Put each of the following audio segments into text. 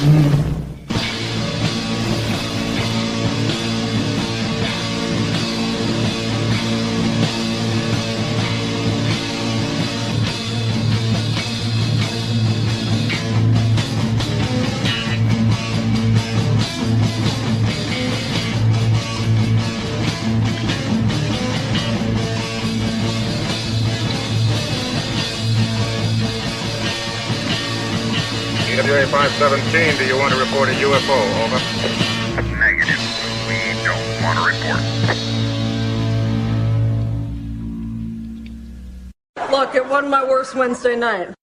EWA 517, do you want to report a UFO? Over. Negative. We don't want to report. Look, it wasn't my worst Wednesday night.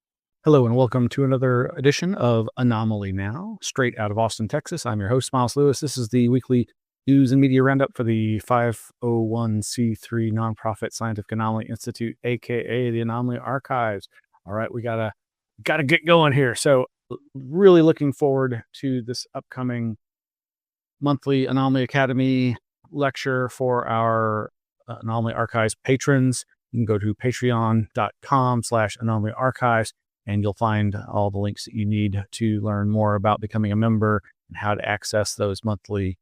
Hello and welcome to another edition of Anomaly-NOW, straight out of Austin, Texas. I'm your host, Miles Lewis. This is the weekly news and media roundup for the 501c3 nonprofit Scientific Anomaly Institute, aka the Anomaly Archives. All right, we gotta get going here. So really looking forward to this upcoming monthly Anomaly Academy lecture for our Anomaly Archives patrons. You can go to patreon.com/Anomaly Archives, and you'll find all the links that you need to learn more about becoming a member and how to access those monthly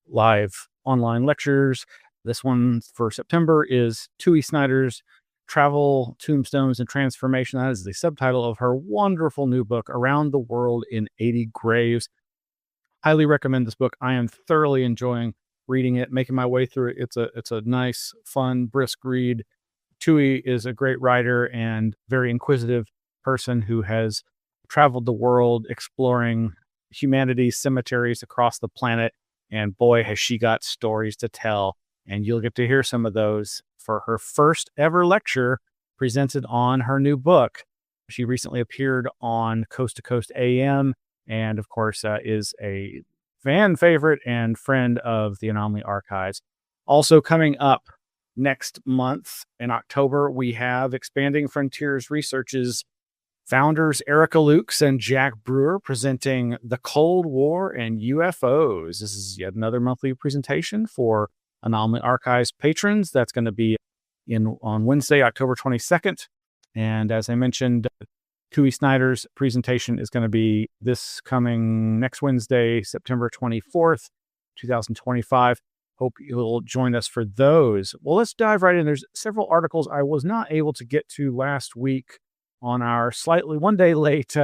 live online lectures. This one for September is Tui Snyder's Travel, Tombstones, and Transformation. That is the subtitle of her wonderful new book, Around the World in 80 Graves. Highly recommend this book. I am thoroughly enjoying reading it, making my way through it. It's a nice, fun, brisk read. Tui is a great writer and very inquisitive person who has traveled the world exploring humanity's cemeteries across the planet. And boy, has she got stories to tell. And you'll get to hear some of those for her first ever lecture presented on her new book. She recently appeared on Coast to Coast AM, and of course is a fan favorite and friend of the Anomaly Archives. Also coming up next month in October, we have Expanding Frontiers Research's founders Erica Lukes and Jack Brewer presenting The Cold War and UFOs. This is yet another monthly presentation for Anomaly Archives patrons. That's going to be on Wednesday, October 22nd. And as I mentioned, Tui Snyder's presentation is going to be this coming next Wednesday, September 24th, 2025. Hope you'll join us for those. Well, let's dive right in. There's several articles I was not able to get to last week on our slightly one day late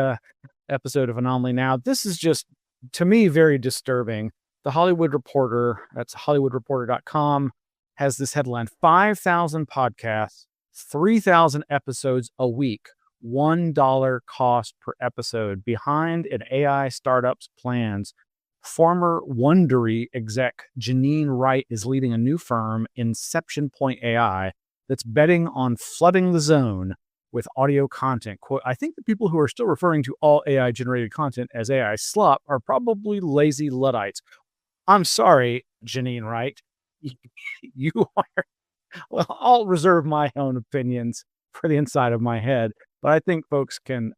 episode of Anomaly Now. This is just, to me, very disturbing. The Hollywood Reporter, that's HollywoodReporter.com, has this headline: 5,000 podcasts, 3,000 episodes a week, $1 cost per episode, behind an AI startup's plans. Former Wondery exec Janine Wright is leading a new firm, Inception Point AI, that's betting on flooding the zone with audio content. Quote, I think the people who are still referring to all AI-generated content as AI slop are probably lazy Luddites. I'm sorry, Janine Wright. You are, well, I'll reserve my own opinions for the inside of my head, but I think folks can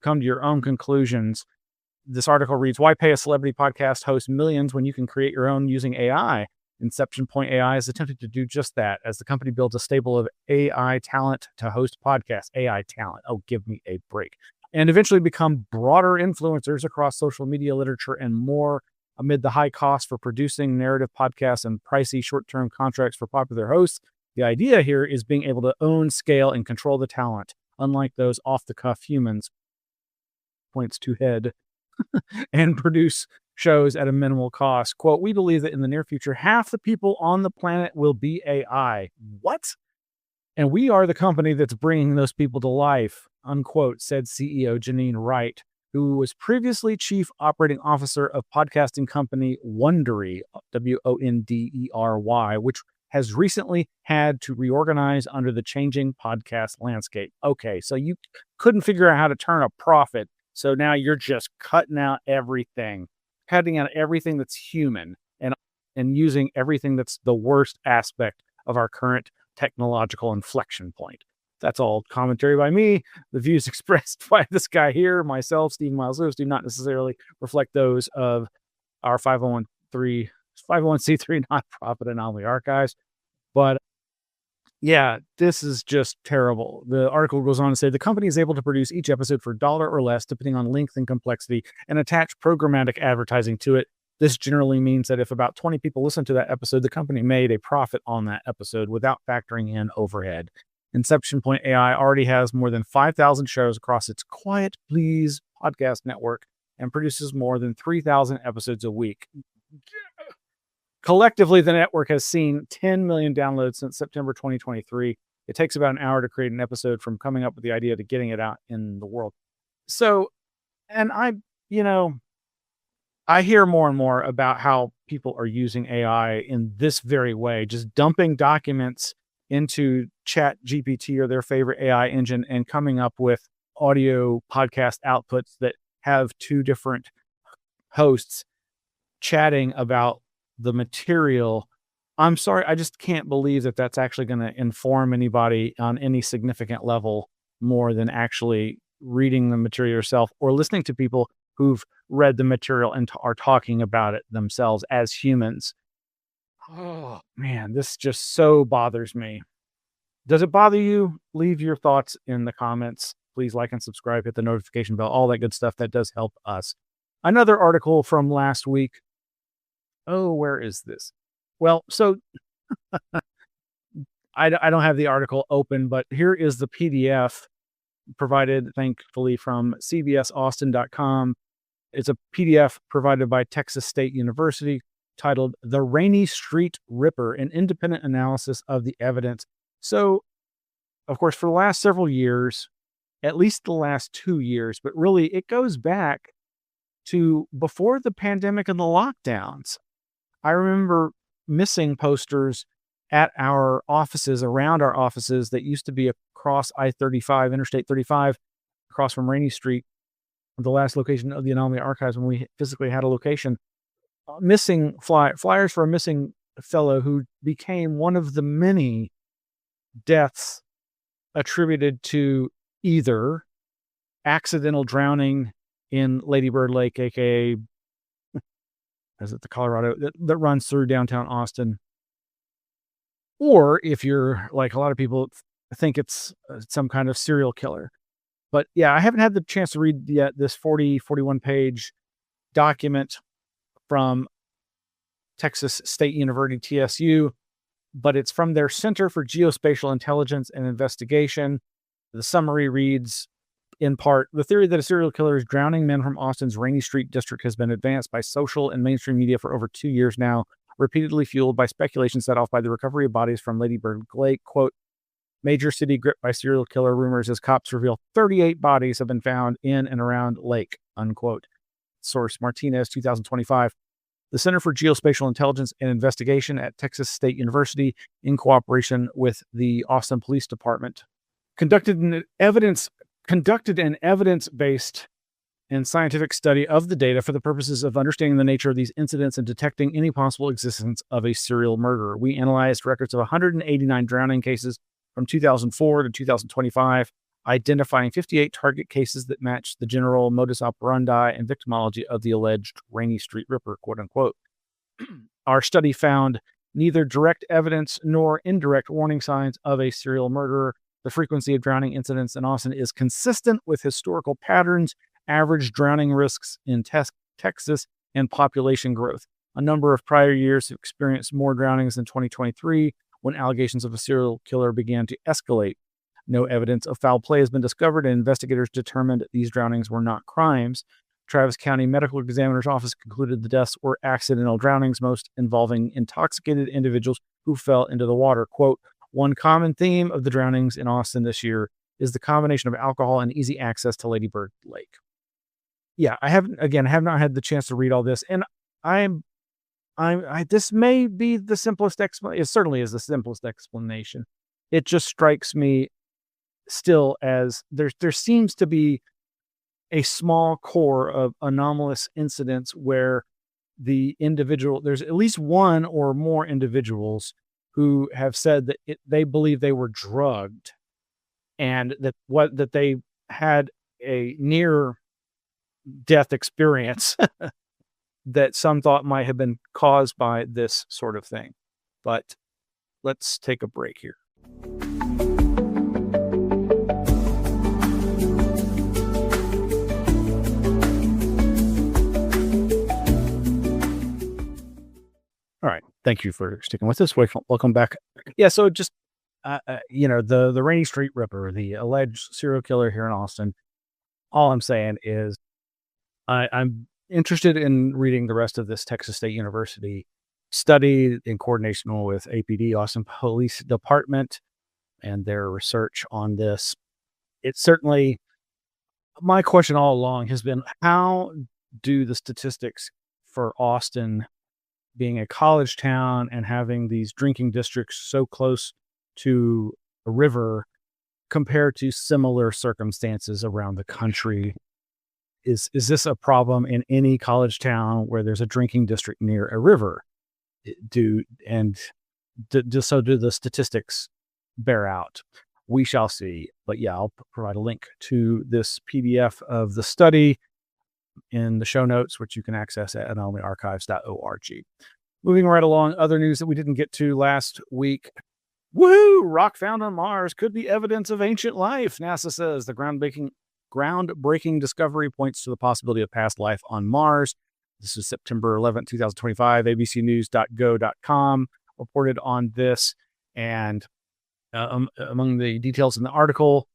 come to your own conclusions. This article reads, why pay a celebrity podcast host millions when you can create your own using AI? Inception Point AI is attempting to do just that as the company builds a stable of AI talent to host podcasts. AI talent. Oh, give me a break. And eventually become broader influencers across social media, literature, and more. Amid the high cost for producing narrative podcasts and pricey short-term contracts for popular hosts, the idea here is being able to own, scale, and control the talent, unlike those off-the-cuff humans, points to head, and produce shows at a minimal cost. Quote, we believe that in the near future, half the people on the planet will be AI. What? And we are the company that's bringing those people to life, unquote, said CEO Janine Wright, who was previously chief operating officer of podcasting company Wondery, Wondery, which has recently had to reorganize under the changing podcast landscape. Okay, so you couldn't figure out how to turn a profit, so now you're just cutting out everything that's human and using everything that's the worst aspect of our current technological inflection point. That's all commentary by me. The views expressed by this guy here, myself, Steve Miles Lewis, do not necessarily reflect those of our 501c3 nonprofit Anomaly Archives. But Yeah, this is just terrible. The article goes on to say the company is able to produce each episode for $1 or less, depending on length and complexity, and attach programmatic advertising to it. This generally means that if about 20 people listen to that episode, the company made a profit on that episode without factoring in overhead. Inception Point AI already has more than 5,000 shows across its Quiet Please podcast network and produces more than 3,000 episodes a week. Collectively, the network has seen 10 million downloads since September 2023. It takes about an hour to create an episode from coming up with the idea to getting it out in the world. So, and I hear more and more about how people are using AI in this very way, just dumping documents into Chat GPT or their favorite AI engine and coming up with audio podcast outputs that have two different hosts chatting about the material. I'm sorry, I just can't believe that that's actually going to inform anybody on any significant level more than actually reading the material yourself or listening to people who've read the material and are talking about it themselves as humans. Oh, man, this just so bothers me. Does it bother you? Leave your thoughts in the comments. Please like and subscribe, hit the notification bell, all that good stuff. That does help us. Another article from last week. Oh, where is this? Well, so I don't have the article open, but here is the PDF provided, thankfully, from cbsaustin.com. It's a PDF provided by Texas State University titled The Rainy Street Ripper, an independent analysis of the evidence. So, of course, for the last several years, at least the last 2 years, but really it goes back to before the pandemic and the lockdowns. I remember missing posters at our offices, around our offices that used to be across I-35, Interstate 35, across from Rainy Street, the last location of the Anomaly Archives when we physically had a location. Missing flyers for a missing fellow who became one of the many deaths attributed to either accidental drowning in Lady Bird Lake, aka is it the Colorado that runs through downtown Austin, or if you're like a lot of people think it's some kind of serial killer. But yeah, I haven't had the chance to read yet this 41 page document from Texas State University, TSU, but it's from their Center for Geospatial Intelligence and Investigation. The summary reads, in part, the theory that a serial killer is drowning men from Austin's Rainy Street district has been advanced by social and mainstream media for over 2 years now, repeatedly fueled by speculation set off by the recovery of bodies from Lady Bird Lake. Quote, major city gripped by serial killer rumors as cops reveal 38 bodies have been found in and around lake, unquote. Source, Martinez, 2025. The Center for Geospatial Intelligence and Investigation at Texas State University, in cooperation with the Austin Police Department, conducted an evidence-based and scientific study of the data for the purposes of understanding the nature of these incidents and detecting any possible existence of a serial murderer. We analyzed records of 189 drowning cases from 2004 to 2025, identifying 58 target cases that matched the general modus operandi and victimology of the alleged Rainy Street Ripper, quote unquote. Our study found neither direct evidence nor indirect warning signs of a serial murderer. The frequency of drowning incidents in Austin is consistent with historical patterns, average drowning risks in Texas, and population growth. A number of prior years have experienced more drownings than 2023, when allegations of a serial killer began to escalate. No evidence of foul play has been discovered, and investigators determined these drownings were not crimes. Travis County Medical Examiner's Office concluded the deaths were accidental drownings, most involving intoxicated individuals who fell into the water. Quote, one common theme of the drownings in Austin this year is the combination of alcohol and easy access to Lady Bird Lake. Yeah, I have not had the chance to read all this, and this may be the simplest explanation. It certainly is the simplest explanation. It just strikes me still as there seems to be a small core of anomalous incidents where there's at least one or more individuals who have said that they believe they were drugged and that they had a near death experience that some thought might have been caused by this sort of thing. But let's take a break here. Thank you for sticking with us. Welcome back. Yeah, so just the Rainy Street Ripper, the alleged serial killer here in Austin. All I'm saying is I'm interested in reading the rest of this Texas State University study in coordination with APD, Austin Police Department, and their research on this. It's certainly my question all along has been, how do the statistics for Austin being a college town and having these drinking districts so close to a river compared to similar circumstances around the country? Is this a problem in any college town where there's a drinking district near a river? Do the statistics bear out? We shall see. But yeah, I'll provide a link to this PDF of the study in the show notes, which you can access at anomalyarchives.org. Moving right along, other news that we didn't get to last week. Woo! Rock found on Mars could be evidence of ancient life. NASA says the groundbreaking discovery points to the possibility of past life on Mars. This is September 11th, 2025. abcnews.go.com reported on this. And among the details in the article,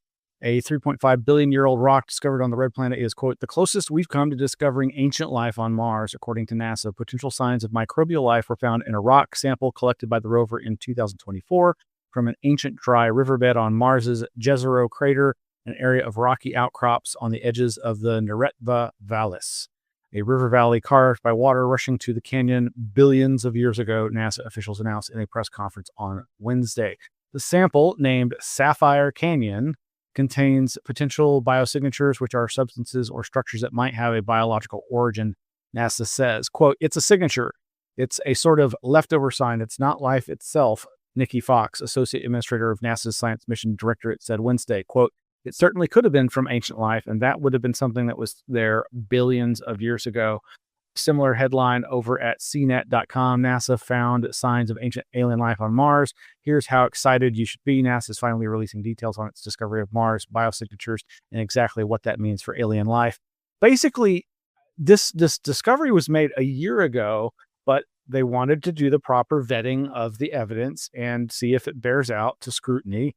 a 3.5 billion year old rock discovered on the red planet is, quote, the closest we've come to discovering ancient life on Mars, according to NASA. Potential signs of microbial life were found in a rock sample collected by the rover in 2024 from an ancient dry riverbed on Mars's Jezero crater, an area of rocky outcrops on the edges of the Neretva Vallis, a river valley carved by water rushing to the canyon billions of years ago, NASA officials announced in a press conference on Wednesday. The sample, named Sapphire Canyon, contains potential biosignatures, which are substances or structures that might have a biological origin. NASA says, quote, it's a signature. It's a sort of leftover sign. It's not life itself. Nikki Fox, Associate Administrator of NASA's Science Mission Directorate, said Wednesday, quote, it certainly could have been from ancient life, and that would have been something that was there billions of years ago. Similar headline over at cnet.com. NASA found signs of ancient alien life on Mars. Here's how excited you should be. NASA is finally releasing details on its discovery of Mars biosignatures and exactly what that means for alien life. Basically, this discovery was made a year ago, but they wanted to do the proper vetting of the evidence and see if it bears out to scrutiny.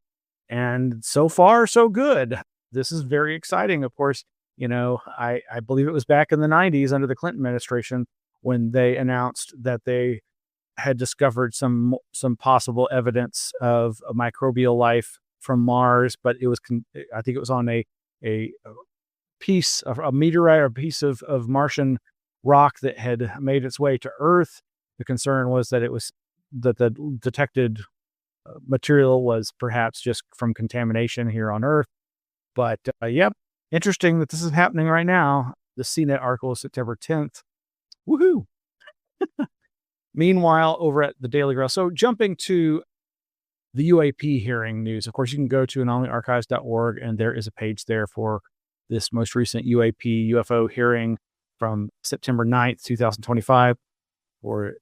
And so far, so good. This is very exciting. Of course, I believe it was back in the 90s under the Clinton administration when they announced that they had discovered some possible evidence of a microbial life from Mars, but it was, I think it was on a piece of a meteorite or a piece of Martian rock that had made its way to Earth. The concern was that the detected material was perhaps just from contamination here on Earth. But yep. Interesting that this is happening right now. The CNET article is September 10th. Woohoo! Meanwhile, over at the Daily Grail. So jumping to the UAP hearing news, of course, you can go to anomalyarchives.org, and there is a page there for this most recent UAP UFO hearing from September 9th, 2025,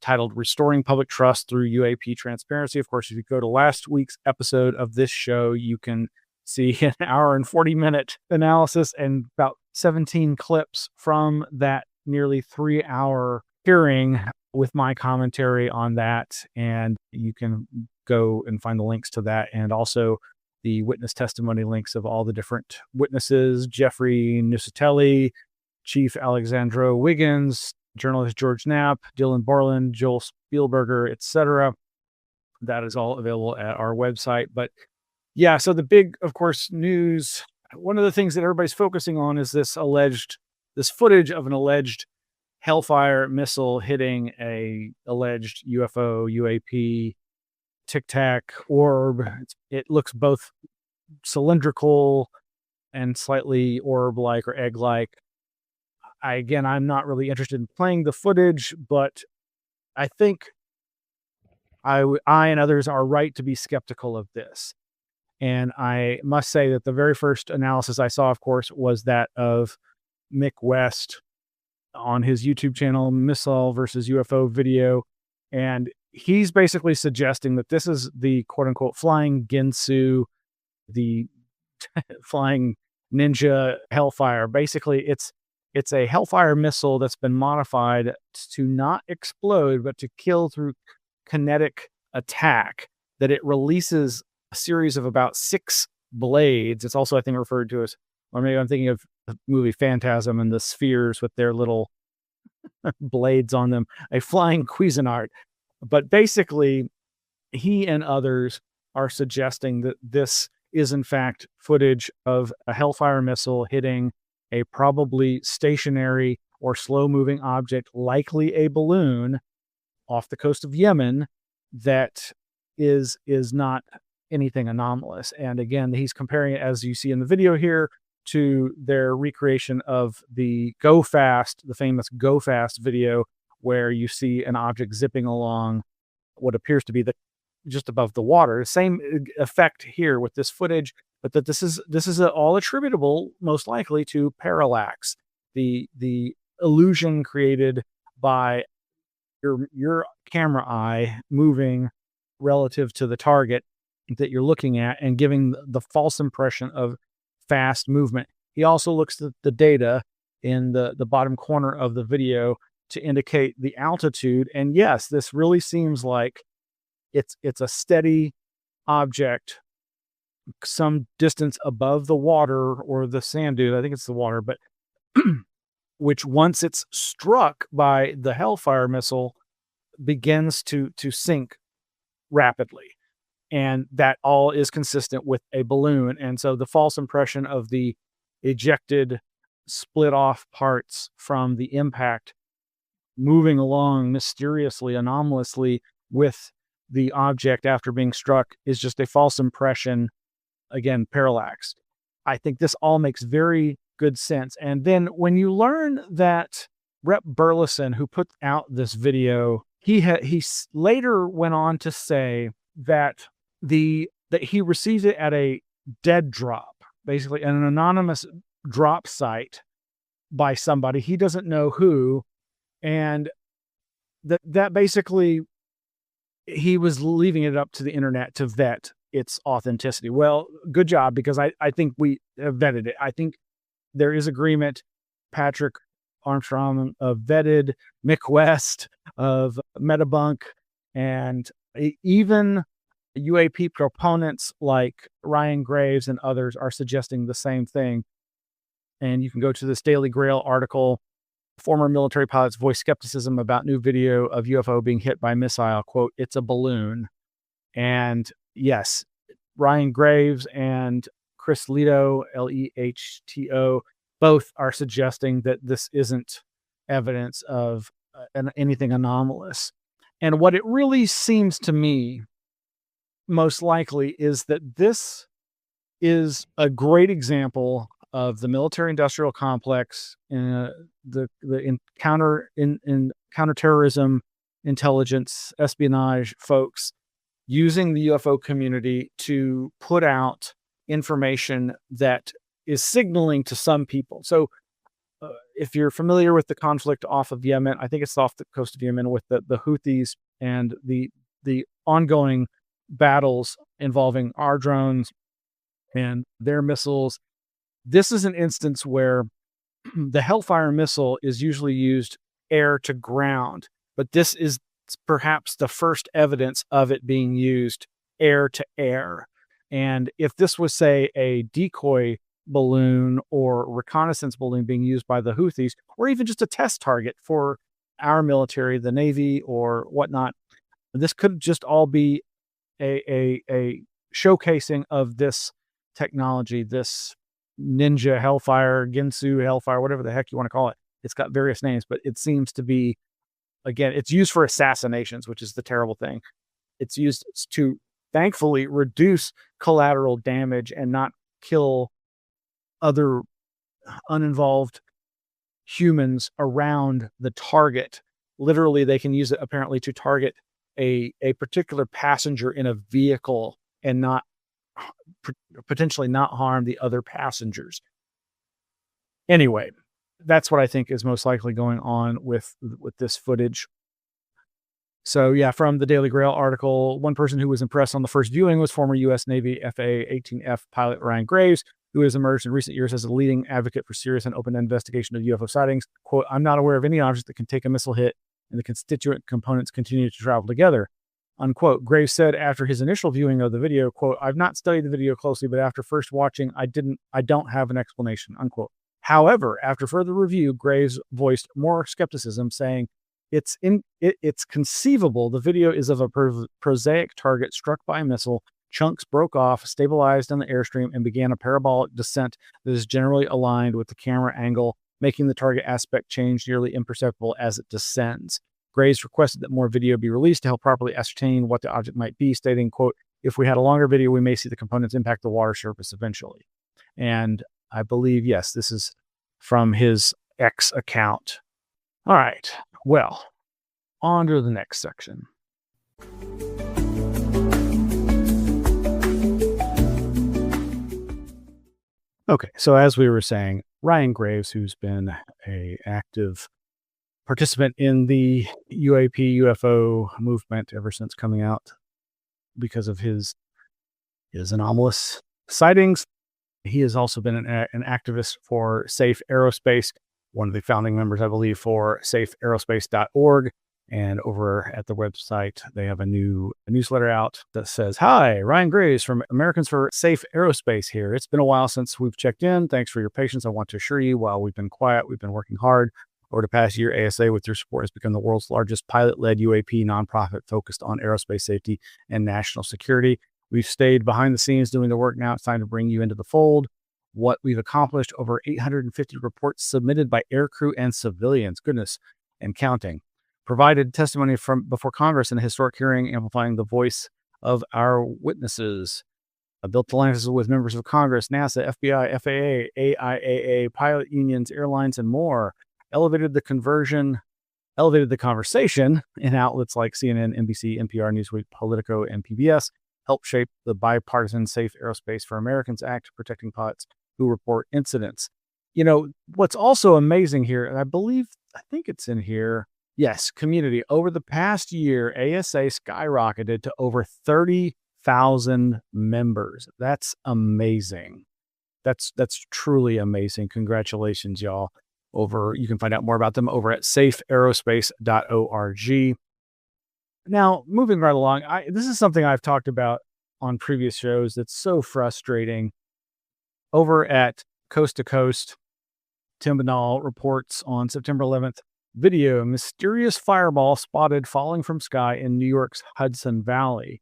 titled Restoring Public Trust Through UAP Transparency. Of course, if you go to last week's episode of this show, you can see an hour and 40-minute analysis and about 17 clips from that nearly 3-hour hearing with my commentary on that. And you can go and find the links to that, and also the witness testimony links of all the different witnesses: Jeffrey Nusatelli, Chief Alexandro Wiggins, journalist George Knapp, Dylan Borland, Joel Spielberger, etc. That is all available at our website. But yeah, so the big, of course, news, one of the things that everybody's focusing on is this footage of an alleged Hellfire missile hitting a alleged UFO, UAP, Tic Tac orb. It looks both cylindrical and slightly orb-like or egg-like. I'm not really interested in playing the footage, but I think I and others are right to be skeptical of this. And I must say that the very first analysis I saw, of course, was that of Mick West on his YouTube channel, Missile versus UFO video. And he's basically suggesting that this is the quote unquote flying Ginsu, the flying ninja Hellfire. Basically, it's a Hellfire missile that's been modified to not explode, but to kill through kinetic attack that it releases a series of about 6 blades. It's also, I think, referred to as, or maybe I'm thinking of the movie Phantasm and the spheres with their little blades on them, a flying Cuisinart. But basically, he and others are suggesting that this is in fact footage of a Hellfire missile hitting a probably stationary or slow-moving object, likely a balloon, off the coast of Yemen that is not anything anomalous. And again, he's comparing it, as you see in the video here, to their recreation of the Go Fast, the famous Go Fast video, where you see an object zipping along what appears to be just above the water. Same effect here with this footage, but that this is all attributable most likely to parallax, the illusion created by your camera eye moving relative to the target that you're looking at and giving the false impression of fast movement. He also looks at the data in the bottom corner of the video to indicate the altitude. And yes, this really seems like it's a steady object some distance above the water or the sand dune. I think it's the water, but which once it's struck by the Hellfire missile begins to sink rapidly. And that all is consistent with a balloon. And so the false impression of the ejected, split off parts from the impact moving along mysteriously, anomalously with the object after being struck is just a false impression, again, parallax. I think this all makes very good sense. And then when you learn that Rep Burleson, who put out this video, he later went on to say that that he received it at a dead drop, basically an anonymous drop site by somebody. He doesn't know who. And that basically he was leaving it up to the internet to vet its authenticity. Well, good job, because I think we have vetted it. I think there is agreement. Patrick Armstrong of Vetted, Mick West of Metabunk, and even UAP proponents like Ryan Graves and others are suggesting the same thing. And you can go to this Daily Grail article. Former military pilots voice skepticism about new video of UFO being hit by missile. Quote, "It's a balloon." And yes, Ryan Graves and Chris Lehto, Lehto, both are suggesting that this isn't evidence of anything anomalous. And what it really seems to me most likely is that this is a great example of the military-industrial complex, the counterterrorism, intelligence, espionage folks using the UFO community to put out information that is signaling to some people. So if you're familiar with the conflict off of Yemen, I think it's off the coast of Yemen with the Houthis and the ongoing battles involving our drones and their missiles. This is an instance where the Hellfire missile is usually used air to ground, but this is perhaps the first evidence of it being used air to air. And if this was, say, a decoy balloon or reconnaissance balloon being used by the Houthis, or even just a test target for our military, the Navy or whatnot, this could just all be a showcasing of this technology, this Ninja Hellfire, Ginsu Hellfire, whatever the heck you want to call it. It's got various names, but it seems to be, again, it's used for assassinations, which is the terrible thing. It's used to, thankfully, reduce collateral damage and not kill other uninvolved humans around the target. Literally, they can use it apparently to target a particular passenger in a vehicle and not potentially not harm the other passengers. Anyway, that's what I think is most likely going on with this footage. So yeah, from the Daily Grail article, one person who was impressed on the first viewing was former U.S. Navy FA-18F pilot Ryan Graves, who has emerged in recent years as a leading advocate for serious and open investigation of UFO sightings. Quote, "I'm not aware of any object that can take a missile hit and the constituent components continue to travel together. unquote. Graves said after his initial viewing of the video, quote, "I've not studied the video closely, but after first watching, I don't have an explanation," unquote. However, after further review, Graves voiced more skepticism, saying it's conceivable the video is of a prosaic target struck by a missile. Chunks broke off, stabilized on the airstream, and began a parabolic descent that is generally aligned with the camera angle, making the target aspect change nearly imperceptible as it descends. Graves requested that more video be released to help properly ascertain what the object might be, stating, quote, "If we had a longer video, we may see the components impact the water surface eventually." And I believe, yes, this is from his X account. All right, well, on to the next section. Okay, so as we were saying, Ryan Graves, who's been an active participant in the UAP UFO movement ever since coming out because of his anomalous sightings, he has also been an activist for Safe Aerospace, one of the founding members, I believe, for safeaerospace.org. And over at the website, they have a new newsletter out that says, "Hi, Ryan Graves from Americans for Safe Aerospace here. It's been a while since we've checked in. Thanks for your patience. I want to assure you, while we've been quiet, we've been working hard. Over the past year, ASA, with your support, has become the world's largest pilot-led UAP nonprofit focused on aerospace safety and national security. We've stayed behind the scenes doing the work. Now it's time to bring you into the fold. What we've accomplished: over 850 reports submitted by aircrew and civilians, goodness, and counting. Provided testimony from before Congress in a historic hearing, amplifying the voice of our witnesses. Built alliances with members of Congress, NASA, FBI, FAA, AIAA, pilot unions, airlines, and more. Elevated the conversation in outlets like CNN, NBC, NPR, Newsweek, Politico, and PBS. Helped shape the bipartisan Safe Aerospace for Americans Act, protecting pilots who report incidents." You know, what's also amazing here, and I think it's in here. Yes, community. Over the past year, ASA skyrocketed to over 30,000 members. That's amazing. That's truly amazing. Congratulations, y'all. You can find out more about them over at safeaerospace.org. Now, moving right along, this is something I've talked about on previous shows that's so frustrating. Over at Coast to Coast, Tim Banal reports on September 11th, video: mysterious fireball spotted falling from sky in New York's Hudson Valley.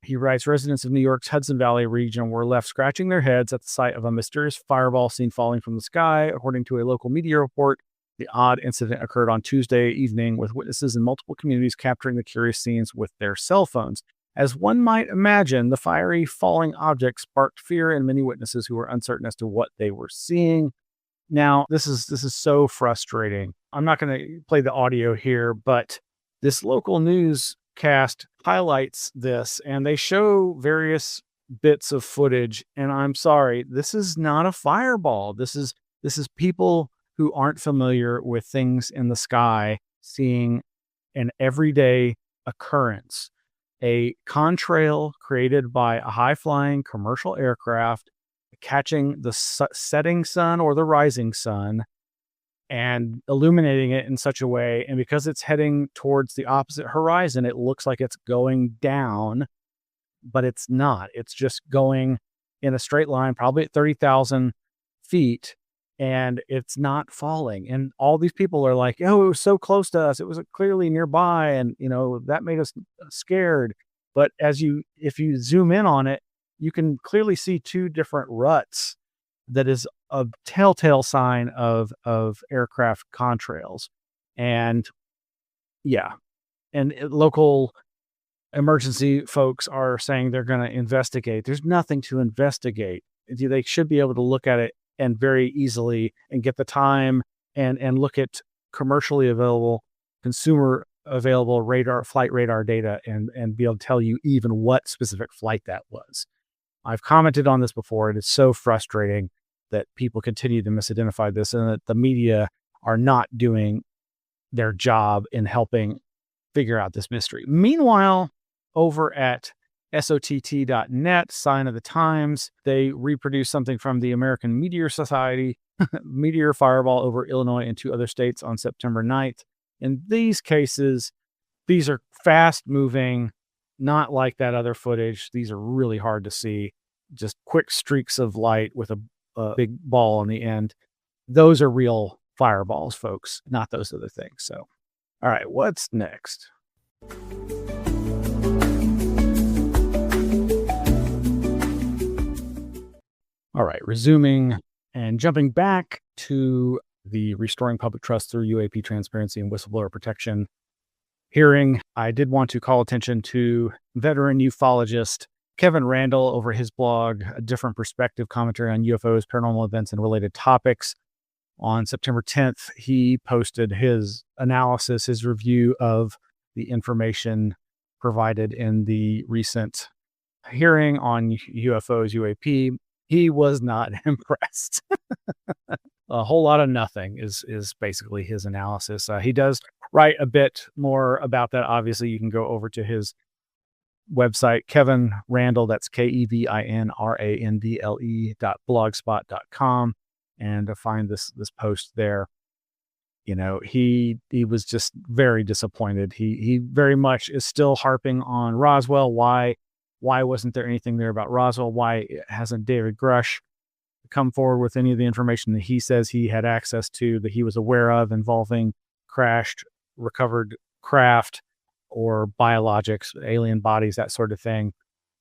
He writes, residents of New York's Hudson Valley region were left scratching their heads at the sight of a mysterious fireball seen falling from the sky. According to a local media report, the odd incident occurred on Tuesday evening, with witnesses in multiple communities capturing the curious scenes with their cell phones. As one might imagine, the fiery falling object sparked fear in many witnesses who were uncertain as to what they were seeing. Now, this is so frustrating. I'm not going to play the audio here, but this local newscast highlights this, and they show various bits of footage. And I'm sorry, this is not a fireball. This is people who aren't familiar with things in the sky seeing an everyday occurrence. A contrail created by a high-flying commercial aircraft catching the setting sun or the rising sun and illuminating it in such a way. And because it's heading towards the opposite horizon, it looks like it's going down, but it's not. It's just going in a straight line, probably at 30,000 feet, and it's not falling. And all these people are like, "Oh, it was so close to us. It was clearly nearby." And, that made us scared. But if you zoom in on it, you can clearly see two different ruts. That is a telltale sign of aircraft contrails. And yeah, and local emergency folks are saying they're going to investigate. There's nothing to investigate. They should be able to look at it and very easily and get the time and look at commercially available, consumer available flight radar data and be able to tell you even what specific flight that was. I've commented on this before. It is so frustrating that people continue to misidentify this and that the media are not doing their job in helping figure out this mystery. Meanwhile, over at SOTT.net, Sign of the Times, they reproduce something from the American Meteor Society, meteor fireball over Illinois and two other states on September 9th. In these cases, these are fast-moving, not like that other footage. These are really hard to see. Just quick streaks of light with a big ball on the end. Those are real fireballs, folks, not those other things. So, all right, what's next? All right, resuming and jumping back to the Restoring Public Trust Through UAP Transparency and Whistleblower Protection hearing, I did want to call attention to veteran ufologist Kevin Randall over his blog, A Different Perspective Commentary on UFOs, Paranormal Events, and Related Topics. On September 10th, he posted his analysis, his review of the information provided in the recent hearing on UFOs, UAP. He was not impressed. A whole lot of nothing is basically his analysis. He does write a bit more about that. Obviously, you can go over to his website, Kevin Randall, that's KevinRandle.blogspot.com, and to find this post there. You know, he was just very disappointed. He very much is still harping on Roswell. Why wasn't there anything there about Roswell? Why hasn't David Grush come forward with any of the information that he says he had access to, that he was aware of, involving crashed, recovered craft or biologics, alien bodies, that sort of thing?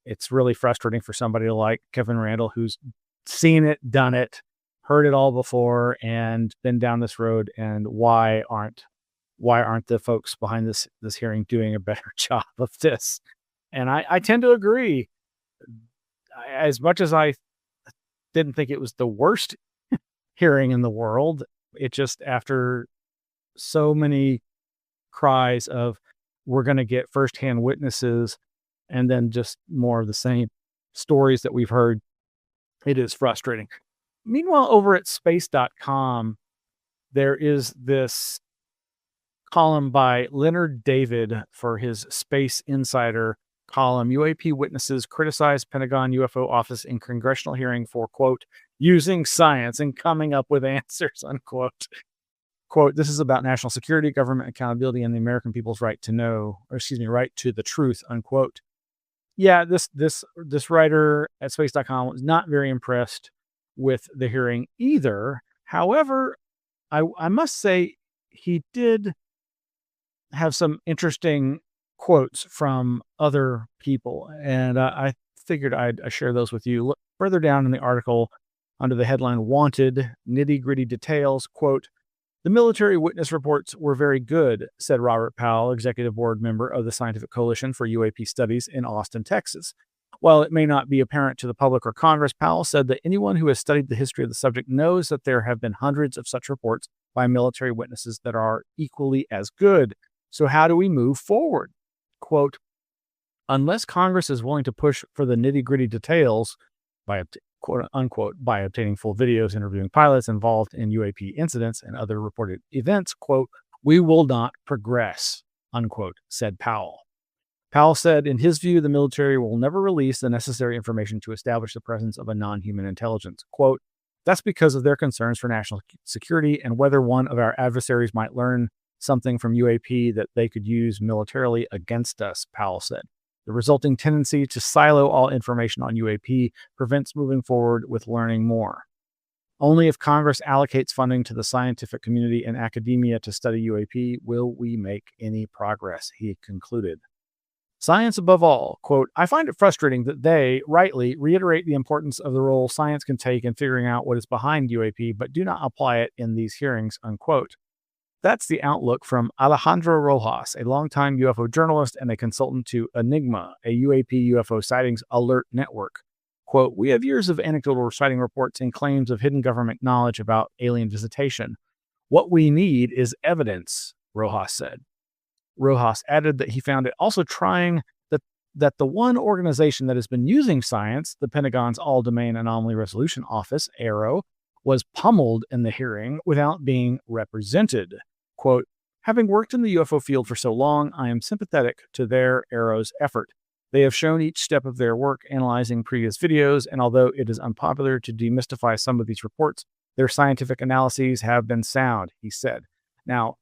It's really frustrating for somebody like Kevin Randall, who's seen it, done it, heard it all before, and been down this road. And why aren't the folks behind this hearing doing a better job of this? And I tend to agree. As much as I didn't think it was the worst hearing in the world, it just, after so many cries of, we're going to get firsthand witnesses, and then just more of the same stories that we've heard, it is frustrating. Meanwhile, over at space.com, there is this column by Leonard David for his Space Insider column. UAP witnesses criticize Pentagon UFO office in congressional hearing for, quote, using science and coming up with answers, unquote. Quote, this is about national security, government accountability, and the American people's right to know, right to the truth, unquote. Yeah, this writer at space.com was not very impressed with the hearing either. However, I must say he did have some interesting quotes from other people, and I figured I'd share those with you. Look further down in the article under the headline, Wanted, Nitty-Gritty Details, quote, the military witness reports were very good, said Robert Powell, executive board member of the Scientific Coalition for UAP Studies in Austin, Texas. While it may not be apparent to the public or Congress, Powell said that anyone who has studied the history of the subject knows that there have been hundreds of such reports by military witnesses that are equally as good. So how do we move forward? Quote, unless Congress is willing to push for the nitty-gritty details by, quote unquote, by obtaining full videos interviewing pilots involved in UAP incidents and other reported events, quote, we will not progress, unquote, said Powell. Powell said, in his view, the military will never release the necessary information to establish the presence of a non-human intelligence. Quote, that's because of their concerns for national security and whether one of our adversaries might learn something from UAP that they could use militarily against us, Powell said. The resulting tendency to silo all information on UAP prevents moving forward with learning more. Only if Congress allocates funding to the scientific community and academia to study UAP will we make any progress, he concluded. Science above all, quote, I find it frustrating that they, rightly, reiterate the importance of the role science can take in figuring out what is behind UAP, but do not apply it in these hearings, unquote. That's the outlook from Alejandro Rojas, a longtime UFO journalist and a consultant to Enigma, a UAP UFO sightings alert network. Quote, we have years of anecdotal sighting reports and claims of hidden government knowledge about alien visitation. What we need is evidence, Rojas said. Rojas added that he found it also trying that the one organization that has been using science, the Pentagon's All-Domain Anomaly Resolution Office, AARO, was pummeled in the hearing without being represented. Quote, having worked in the UFO field for so long, I am sympathetic to their AARO's effort. They have shown each step of their work analyzing previous videos, and although it is unpopular to demystify some of these reports, their scientific analyses have been sound, he said. Now,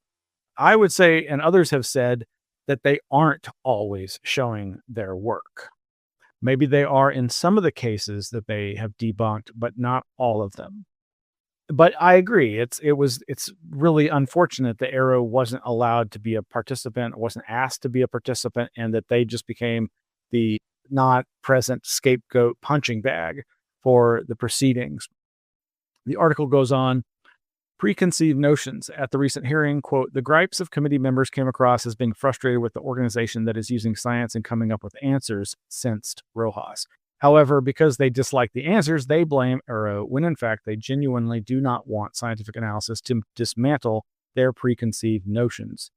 I would say, and others have said, that they aren't always showing their work. Maybe they are in some of the cases that they have debunked, but not all of them. But I agree. It's really unfortunate that Arrow wasn't allowed to be a participant, wasn't asked to be a participant, and that they just became the not present scapegoat punching bag for the proceedings. The article goes on. Preconceived notions at the recent hearing, quote, the gripes of committee members came across as being frustrated with the organization that is using science and coming up with answers, sensed Rojas. However, because they dislike the answers, they blame Arrow when in fact they genuinely do not want scientific analysis to dismantle their preconceived notions,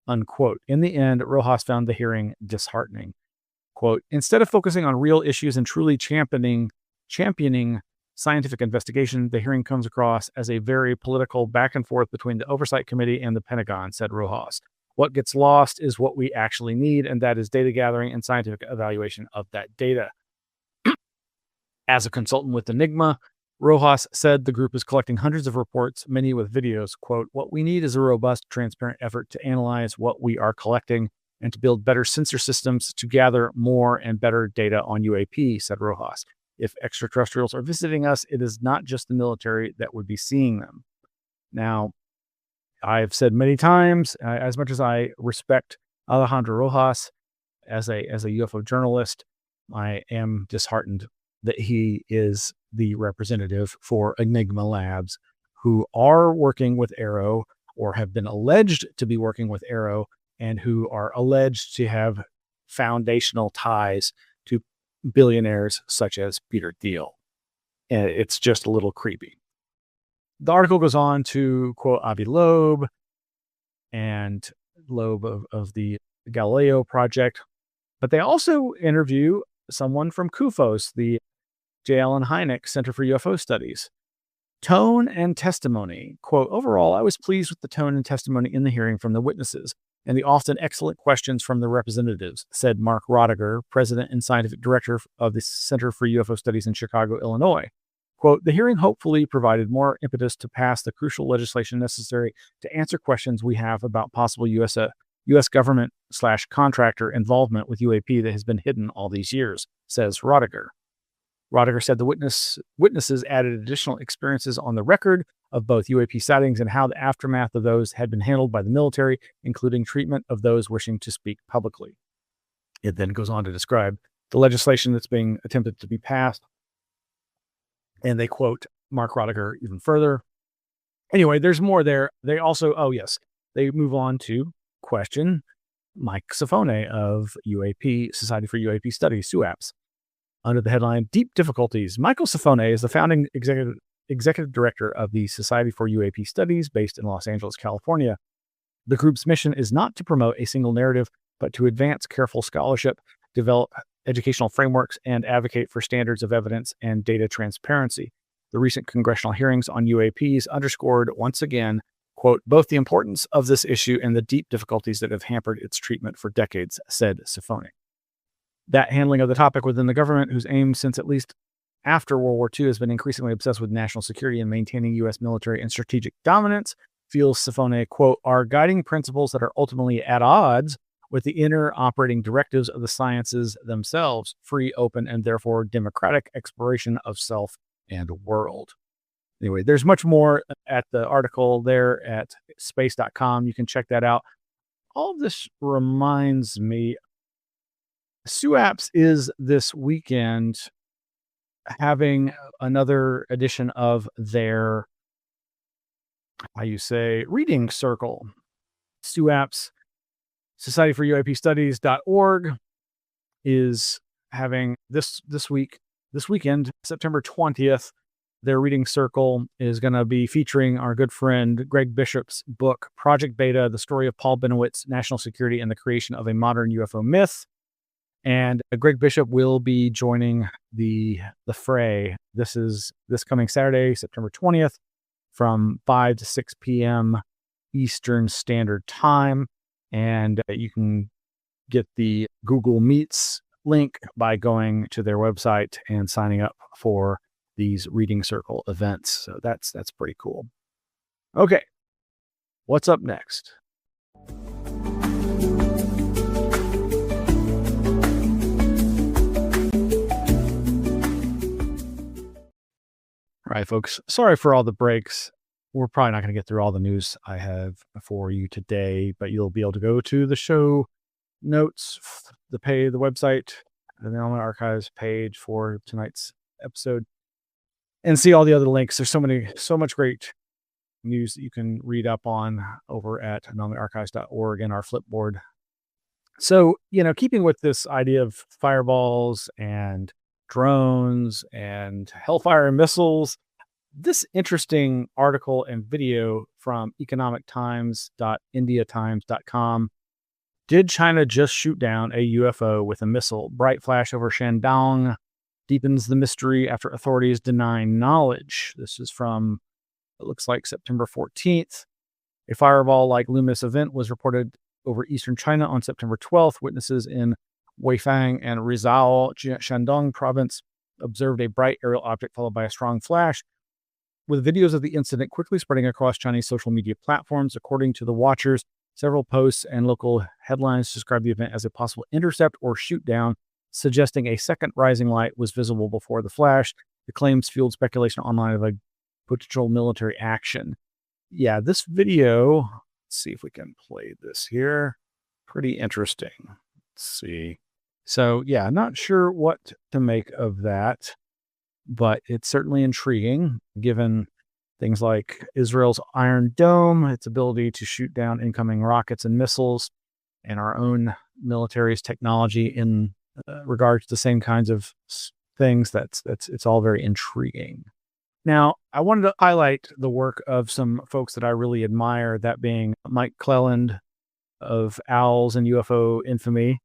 unquote. In the end, Rojas found the hearing disheartening. Quote, instead of focusing on real issues and truly championing scientific investigation, the hearing comes across as a very political back and forth between the Oversight Committee and the Pentagon, said Rojas. What gets lost is what we actually need, and that is data gathering and scientific evaluation of that data. As a consultant with Enigma, Rojas said the group is collecting hundreds of reports, many with videos. Quote, what we need is a robust, transparent effort to analyze what we are collecting and to build better sensor systems to gather more and better data on UAP, said Rojas. If extraterrestrials are visiting us, it is not just the military that would be seeing them. Now, I've said many times, as much as I respect Alejandro Rojas as a UFO journalist, I am disheartened that he is the representative for Enigma Labs, who are working with Arrow or have been alleged to be working with Arrow and who are alleged to have foundational ties to billionaires such as Peter Thiel. And it's just a little creepy. The article goes on to quote Avi Loeb and Loeb of the Galileo Project, but they also interview someone from CUFOS, the J. Allen Hynek Center for UFO Studies. Tone and testimony. Quote, overall, I was pleased with the tone and testimony in the hearing from the witnesses and the often excellent questions from the representatives, said Mark Roediger, president and scientific director of the Center for UFO Studies in Chicago, Illinois. Quote, the hearing hopefully provided more impetus to pass the crucial legislation necessary to answer questions we have about possible U.S. government/contractor involvement with UAP that has been hidden all these years, says Roediger. Roediger said the witnesses added additional experiences on the record of both UAP sightings and how the aftermath of those had been handled by the military, including treatment of those wishing to speak publicly. It then goes on to describe the legislation that's being attempted to be passed. And they quote Mark Roediger even further. Anyway, there's more there. They also, they move on to question Mike Sifone of UAP, Society for UAP Studies, SUAPS. Under the headline, Deep Difficulties, Michael Sifone is the founding executive director of the Society for UAP Studies based in Los Angeles, California. The group's mission is not to promote a single narrative, but to advance careful scholarship, develop educational frameworks, and advocate for standards of evidence and data transparency. The recent congressional hearings on UAPs underscored once again, quote, both the importance of this issue and the deep difficulties that have hampered its treatment for decades, said Sifone. That handling of the topic within the government, whose aim since at least after World War II has been increasingly obsessed with national security and maintaining U.S. military and strategic dominance, feels Sifone, quote, are guiding principles that are ultimately at odds with the inner operating directives of the sciences themselves, free, open, and therefore democratic exploration of self and world. Anyway, there's much more at the article there at space.com. You can check that out. All of this reminds me, SUAPS is this weekend having another edition of their, reading circle. SUAPS, Society for UAP Studies.org, is having this weekend, September 20th. Their reading circle is going to be featuring our good friend Greg Bishop's book, Project Beta, The Story of Paul Bennewitz, National Security and the Creation of a Modern UFO Myth. And Greg Bishop will be joining the fray. This is this coming Saturday, September 20th, from 5 to 6 p.m. Eastern Standard Time. And you can get the Google Meets link by going to their website and signing up for these reading circle events. So that's pretty cool. Okay, what's up next? right, folks. Sorry for all the breaks. We're probably not going to get through all the news I have for you today, but you'll be able to go to the show notes, the website, the Anomaly Archives page for tonight's episode, and see all the other links. There's so much great news that you can read up on over at anomalyarchives.org and our Flipboard. So, keeping with this idea of fireballs and drones and hellfire missiles, this interesting article and video from economictimes.indiatimes.com. Did China just shoot down a UFO with a missile? Bright flash over Shandong deepens the mystery after authorities deny knowledge. This is from, it looks like, September 14th. A fireball-like luminous event was reported over eastern China on September 12th. Witnesses in Weifang and Rizal, Shandong province, observed a bright aerial object followed by a strong flash, with videos of the incident quickly spreading across Chinese social media platforms. According to the watchers, several posts and local headlines describe the event as a possible intercept or shoot down, suggesting a second rising light was visible before the flash. The claims fueled speculation online of a potential military action. Yeah, this video, let's see if we can play this here. Pretty interesting. Let's see. So, yeah, not sure what to make of that, but it's certainly intriguing given things like Israel's Iron Dome, its ability to shoot down incoming rockets and missiles, and our own military's technology in regards to the same kinds of things. It's all very intriguing. Now, I wanted to highlight the work of some folks that I really admire, that being Mike Cleland of Owls and UFO Infamy,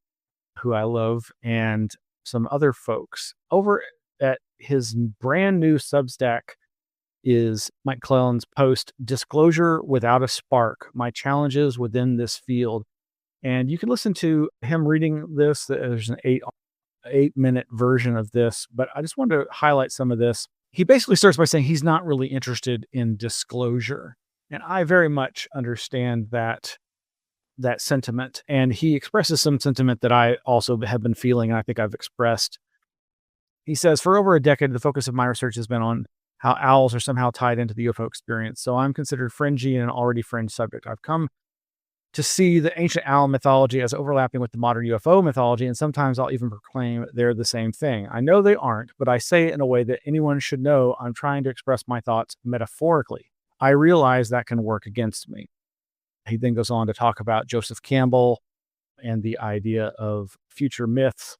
who I love, and some other folks. Over at his brand new Substack is Mike Cleland's post, Disclosure Without a Spark, My Challenges Within This Field. And you can listen to him reading this. There's an 8-minute version of this, but I just wanted to highlight some of this. He basically starts by saying he's not really interested in disclosure. And I very much understand that sentiment. And he expresses some sentiment that I also have been feeling, and I think I've expressed. He says, for over a decade, the focus of my research has been on how owls are somehow tied into the UFO experience. So I'm considered fringy and an already fringe subject. I've come to see the ancient owl mythology as overlapping with the modern UFO mythology, and sometimes I'll even proclaim they're the same thing. I know they aren't, but I say it in a way that anyone should know I'm trying to express my thoughts metaphorically. I realize that can work against me. He then goes on to talk about Joseph Campbell and the idea of future myths.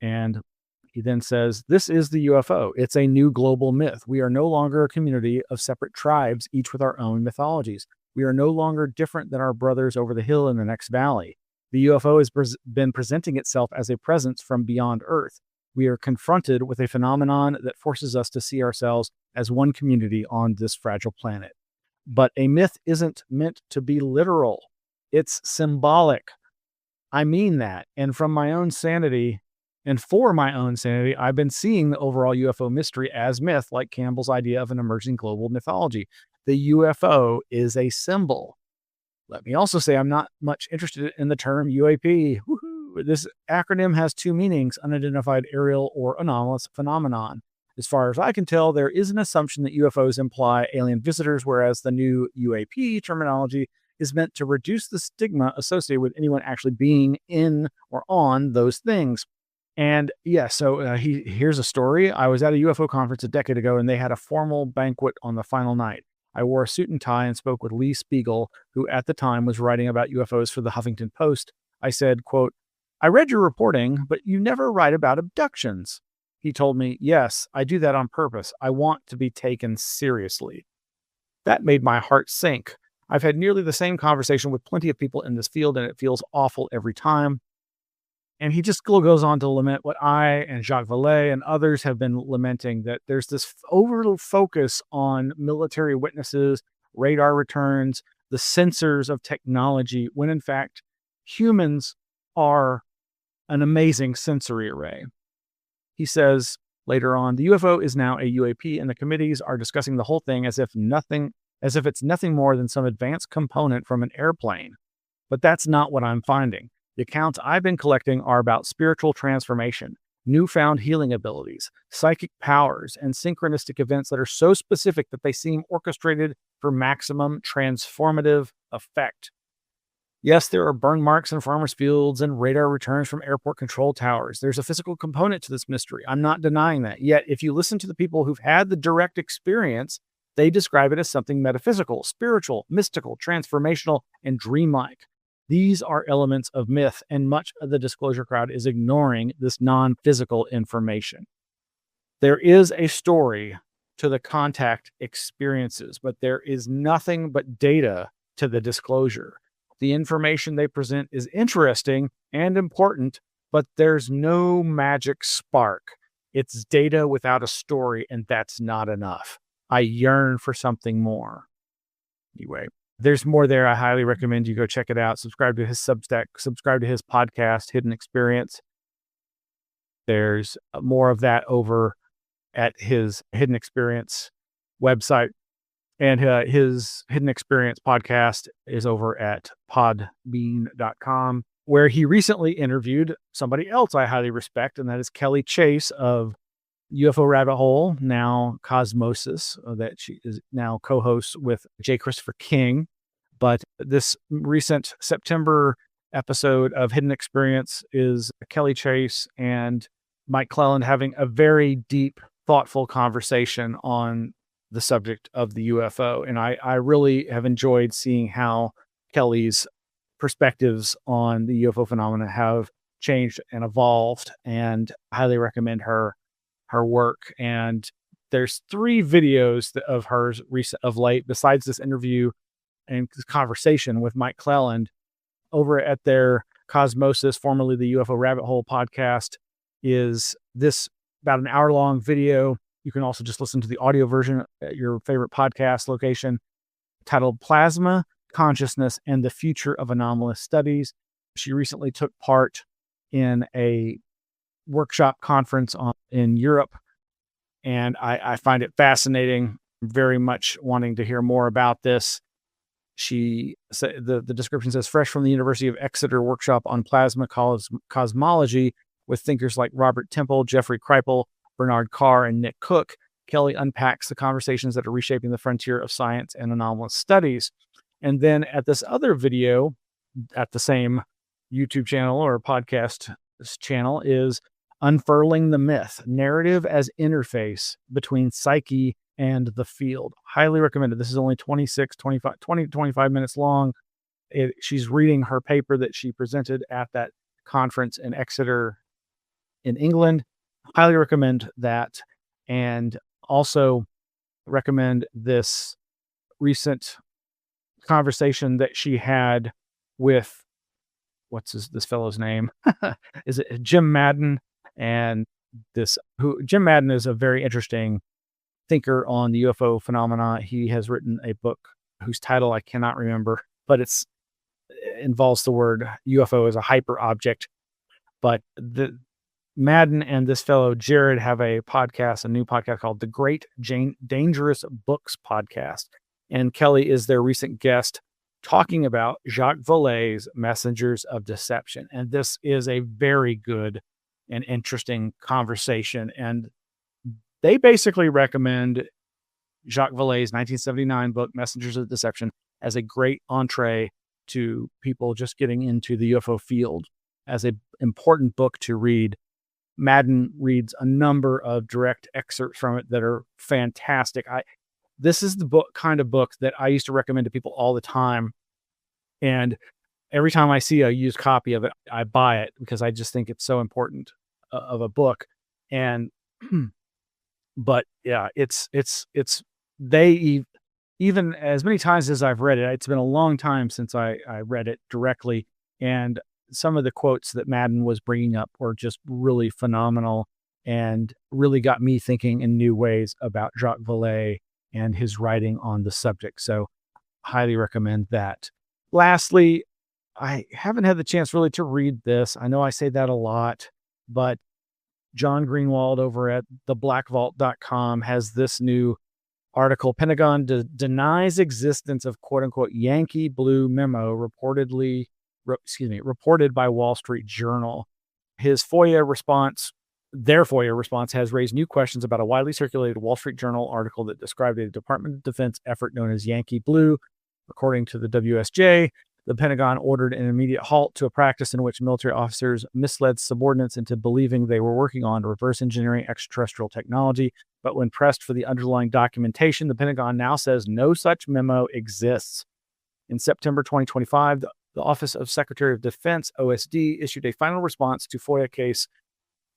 And he then says, this is the UFO. It's a new global myth. We are no longer a community of separate tribes, each with our own mythologies. We are no longer different than our brothers over the hill in the next valley. The UFO has been presenting itself as a presence from beyond Earth. We are confronted with a phenomenon that forces us to see ourselves as one community on this fragile planet. But a myth isn't meant to be literal. It's symbolic. I mean that. And from my own sanity, and for my own sanity, I've been seeing the overall UFO mystery as myth, like Campbell's idea of an emerging global mythology. The UFO is a symbol. Let me also say I'm not much interested in the term UAP. Woohoo! This acronym has two meanings: unidentified aerial or anomalous phenomenon. As far as I can tell, there is an assumption that UFOs imply alien visitors, whereas the new UAP terminology is meant to reduce the stigma associated with anyone actually being in or on those things. And yeah, so here's a story. I was at a UFO conference a decade ago, and they had a formal banquet on the final night. I wore a suit and tie and spoke with Lee Spiegel, who at the time was writing about UFOs for the Huffington Post. I said, quote, I read your reporting, but you never write about abductions. He told me, yes, I do that on purpose. I want to be taken seriously. That made my heart sink. I've had nearly the same conversation with plenty of people in this field, and it feels awful every time. And he just goes on to lament what I and Jacques Vallée and others have been lamenting, that there's this over focus on military witnesses, radar returns, the sensors of technology, when in fact, humans are an amazing sensory array. He says later on, the UFO is now a UAP, and the committees are discussing the whole thing as if it's nothing more than some advanced component from an airplane. But that's not what I'm finding. The accounts I've been collecting are about spiritual transformation. newfound healing abilities, psychic powers, and synchronistic events that are so specific that they seem orchestrated for maximum transformative effect. Yes, there are burn marks in farmers' fields and radar returns from airport control towers. There's a physical component to this mystery. I'm not denying that. Yet, if you listen to the people who've had the direct experience, they describe it as something metaphysical, spiritual, mystical, transformational, and dreamlike. These are elements of myth, and much of the disclosure crowd is ignoring this non-physical information. There is a story to the contact experiences, but there is nothing but data to the disclosure. The information they present is interesting and important, but there's no magic spark. It's data without a story, and that's not enough. I yearn for something more. Anyway, there's more there. I highly recommend you go check it out. Subscribe to his Substack, subscribe to his podcast, Hidden Experience. There's more of that over at his Hidden Experience website. And his Hidden Experience podcast is over at podbean.com, where he recently interviewed somebody else I highly respect, and that is Kelly Chase of UFO Rabbit Hole, now Cosmosis, that she is now co-host with J. Christopher King. But this recent September episode of Hidden Experience is Kelly Chase and Mike Clelland having a very deep, thoughtful conversation on the subject of the UFO. And I really have enjoyed seeing how Kelly's perspectives on the UFO phenomena have changed and evolved, and I highly recommend her work. And there's 3 videos of hers recent of late, besides this interview and this conversation with Mike Clelland over at their Cosmosis, formerly the UFO Rabbit Hole podcast, is this about an hour-long video. You can also just listen to the audio version at your favorite podcast location, titled Plasma, Consciousness, and the Future of Anomalous Studies. She recently took part in a workshop conference in Europe, and I find it fascinating, very much wanting to hear more about this. The description says, fresh from the University of Exeter workshop on plasma cosmology with thinkers like Robert Temple, Jeffrey Kripal, Bernard Carr, and Nick Cook, Kelly unpacks the conversations that are reshaping the frontier of science and anomalous studies. And then at this other video, at the same YouTube channel or podcast channel, is Unfurling the Myth, Narrative as Interface Between Psyche and the Field. Highly recommended. This is only 20 to 25 minutes long. She's reading her paper that she presented at that conference in Exeter in England. Highly recommend that, and also recommend this recent conversation that she had with this fellow's name? Is it Jim Madden? And Jim Madden is a very interesting thinker on the UFO phenomena. He has written a book whose title I cannot remember, but it involves the word UFO as a hyper object. But the Madden and this fellow Jared have a new podcast called The Great Dangerous Books Podcast. And Kelly is their recent guest talking about Jacques Vallée's Messengers of Deception. And this is a very good and interesting conversation. And they basically recommend Jacques Vallée's 1979 book, Messengers of Deception, as a great entree to people just getting into the UFO field, as an important book to read. Madden reads a number of direct excerpts from it that are fantastic. This is the kind of book that I used to recommend to people all the time. And every time I see a used copy of it, I buy it because I just think it's so important of a book. And, but yeah, even as many times as I've read it, it's been a long time since I read it directly. And some of the quotes that Madden was bringing up were just really phenomenal and really got me thinking in new ways about Jacques Vallée and his writing on the subject. So highly recommend that. Lastly, I haven't had the chance really to read this. I know I say that a lot, but John Greenwald over at theblackvault.com has this new article. Pentagon denies existence of quote unquote Yankee Blue memo reported by Wall Street Journal. His FOIA response Their FOIA response has raised new questions about a widely circulated Wall Street Journal article that described a Department of Defense effort known as Yankee Blue. According to the WSJ, the Pentagon ordered an immediate halt to a practice in which military officers misled subordinates into believing they were working on reverse engineering extraterrestrial technology. But when pressed for the underlying documentation, the Pentagon now says no such memo exists. In September 2025, the Office of Secretary of Defense, OSD, issued a final response to FOIA case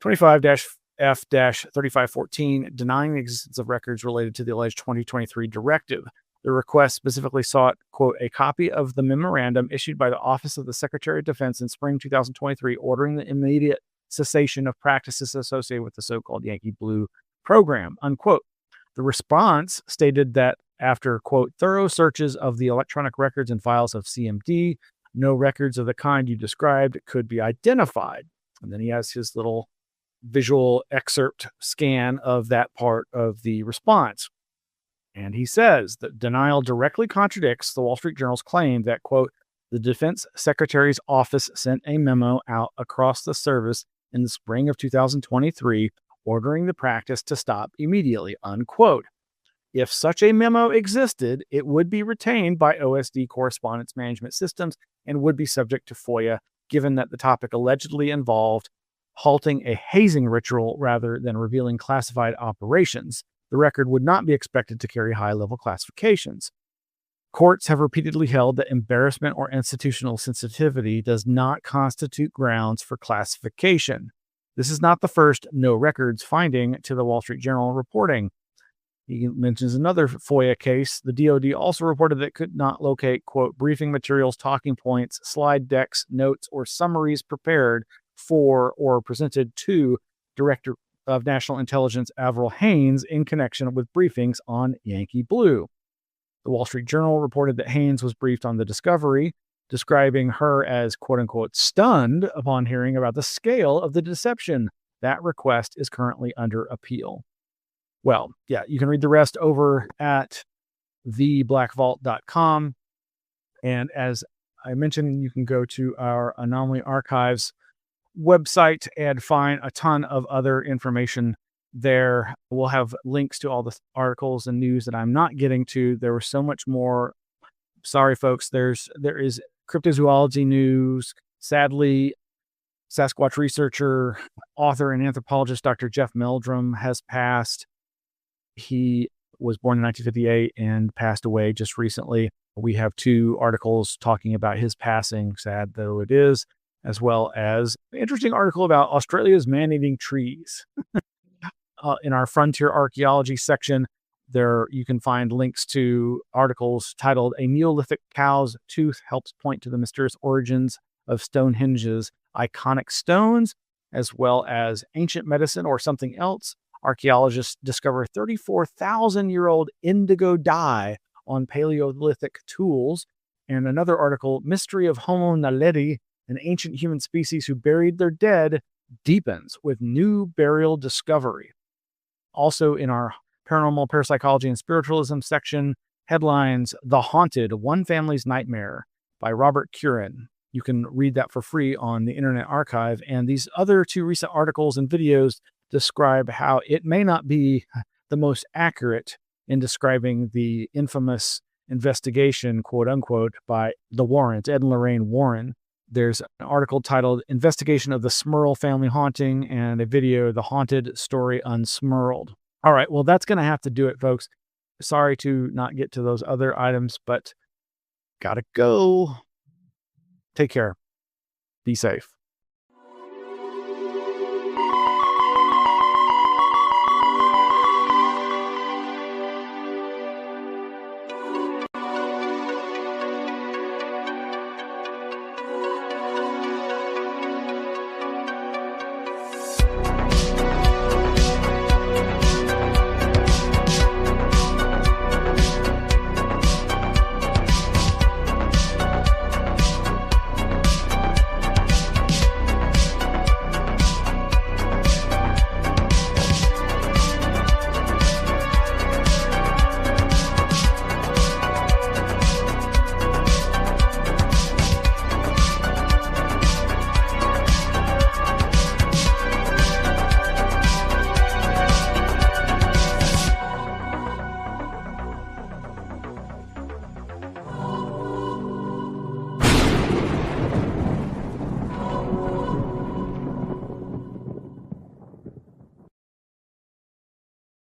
25-F-3514, denying the existence of records related to the alleged 2023 directive. The request specifically sought, quote, a copy of the memorandum issued by the Office of the Secretary of Defense in spring 2023, ordering the immediate cessation of practices associated with the so-called Yankee Blue program, unquote. The response stated that after, quote, thorough searches of the electronic records and files of CMD, no records of the kind you described could be identified. And then he has his little visual excerpt scan of that part of the response. And he says that denial directly contradicts the Wall Street Journal's claim that, quote, the Defense Secretary's office sent a memo out across the service in the spring of 2023 ordering the practice to stop immediately, unquote. If such a memo existed, it would be retained by OSD Correspondence Management Systems and would be subject to FOIA, given that the topic allegedly involved halting a hazing ritual rather than revealing classified operations. The record would not be expected to carry high-level classifications. Courts have repeatedly held that embarrassment or institutional sensitivity does not constitute grounds for classification. This is not the first no records finding to the Wall Street Journal reporting. He mentions another FOIA case. The DoD also reported that it could not locate, quote, briefing materials, talking points, slide decks, notes, or summaries prepared for or presented to Director of National Intelligence Avril Haines in connection with briefings on Yankee Blue. The Wall Street Journal reported that Haines was briefed on the discovery, describing her as, quote unquote, stunned upon hearing about the scale of the deception. That request is currently under appeal. Well, yeah, you can read the rest over at theblackvault.com. And as I mentioned, you can go to our Anomaly Archives website and find a ton of other information there. We'll have links to all the articles and news that I'm not getting to. There was so much more. Sorry, folks. There is cryptozoology news. Sadly, Sasquatch researcher, author, and anthropologist Dr. Jeff Meldrum has passed. He was born in 1958 and passed away just recently. We have 2 articles talking about his passing, sad though it is, as well as an interesting article about Australia's man-eating trees. In our frontier archaeology section, there you can find links to articles titled "A Neolithic Cow's Tooth Helps Point to the Mysterious Origins of Stonehenge's Iconic Stones," as well as "Ancient Medicine or Something Else. Archaeologists discover 34,000-year-old indigo dye on Paleolithic tools," and another article, "Mystery of Homo naledi, an ancient human species who buried their dead, deepens with new burial discovery." Also in our paranormal, parapsychology, and spiritualism section, headlines, "The Haunted, One Family's Nightmare" by Robert Curran. You can read that for free on the Internet Archive. And these other 2 recent articles and videos describe how it may not be the most accurate in describing the infamous investigation, quote unquote, by the Warrens, Ed and Lorraine Warren. There's an article titled "Investigation of the Smurl Family Haunting" and a video, "The Haunted Story Unsmurled." All right, well, that's going to have to do it, folks. Sorry to not get to those other items, but gotta go. Take care. Be safe.